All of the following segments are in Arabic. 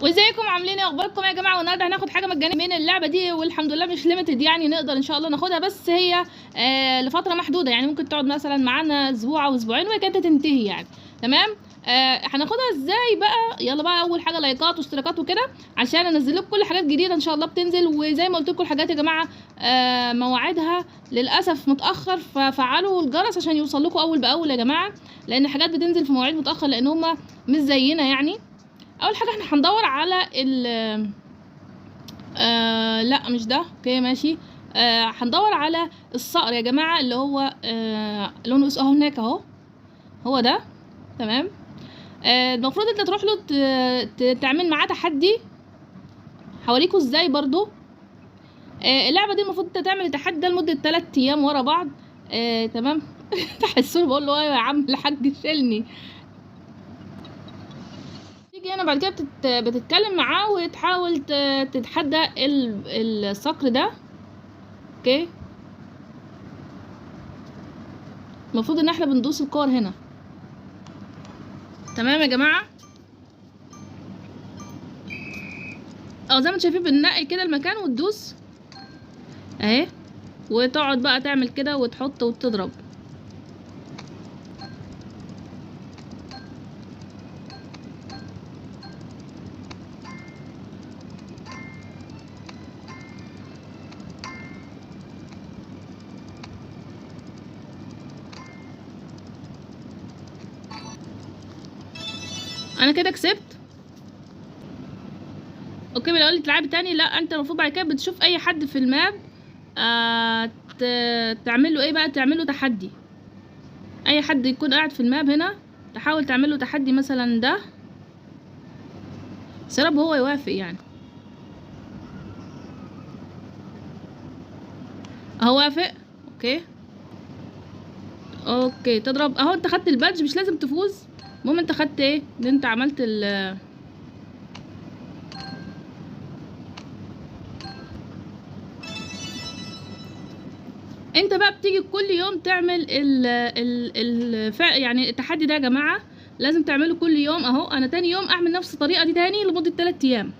وازيكم عاملين ايه؟ اخباركم يا جماعه؟ والنهارده هناخد حاجه مجانيه من اللعبه دي، والحمد لله مش ليميتد، يعني نقدر ان شاء الله ناخدها، بس هي لفتره محدوده، يعني ممكن تقعد مثلا معانا اسبوع او اسبوعين وهي كانت تنتهي يعني. تمام. هناخدها ازاي بقى؟ يلا بقى، اول حاجه لايكات واشتراكات وكده عشان انزل لكم كل حاجات جديده ان شاء الله بتنزل. وزي ما قلت لكم الحاجات يا جماعه مواعيدها للاسف متاخر، ففعلوا الجرس عشان يوصل لكم اول باول يا جماعه، لان الحاجات بتنزل في مواعيد متاخر لان هما مش زينا يعني. اول حاجه احنا هندور على ال لا مش ده، اوكي ماشي. هندور على الصقر يا جماعه، اللي هو لونه اهو هناك اهو، هو ده. تمام. المفروض انت تروح له تعمل معاه تحدي، هوريكم ازاي برضو. اللعبه دي المفروض انت تعمل التحدي ده لمده 3 ايام ورا بعض. تمام. تحسوني بقول له ايوه يا عم الحاج شيلني. تيجي هنا بعد كده بتتكلم معاه وتحاول تتحدى الصقر ده. اوكي. المفروض ان احنا بندوس الكور هنا. تمام يا جماعه. زي ما انتم شايفين بننقي كده المكان وتدوس اهي، وتقعد بقى تعمل كده وتحط وتضرب. انا كده كسبت. اوكي، بيقول لي تلعبي تاني. لا، انت المفروض بعد كده بتشوف اي حد في الماب تعمل له ايه بقى، تعمل له تحدي. اي حد يكون قاعد في الماب هنا تحاول تعمل له تحدي، مثلا ده سرب هو يوافق يعني. اهو وافق. اوكي. اوكي تضرب اهو، انت خدت البادج، مش لازم تفوز، المهم انت خدت ايه، ان انت عملت انت بقى بتيجي كل يوم تعمل يعني التحدي ده يا جماعه لازم تعمله كل يوم. اهو انا تاني يوم اعمل نفس الطريقه دي تاني لمده 3 ايام.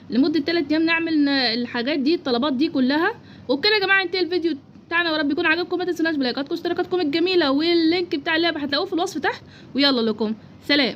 لمده 3 ايام نعمل الحاجات دي، الطلبات دي كلها. وبكده يا جماعه انتهى الفيديو بتاعنا، ورب يكون عجبكم. ما تنسوناش بلايكاتكم واشتراكاتكم الجميله، واللينك بتاع اللعبه هتلاقوه في الوصف تحت. ويلا لكم سلام.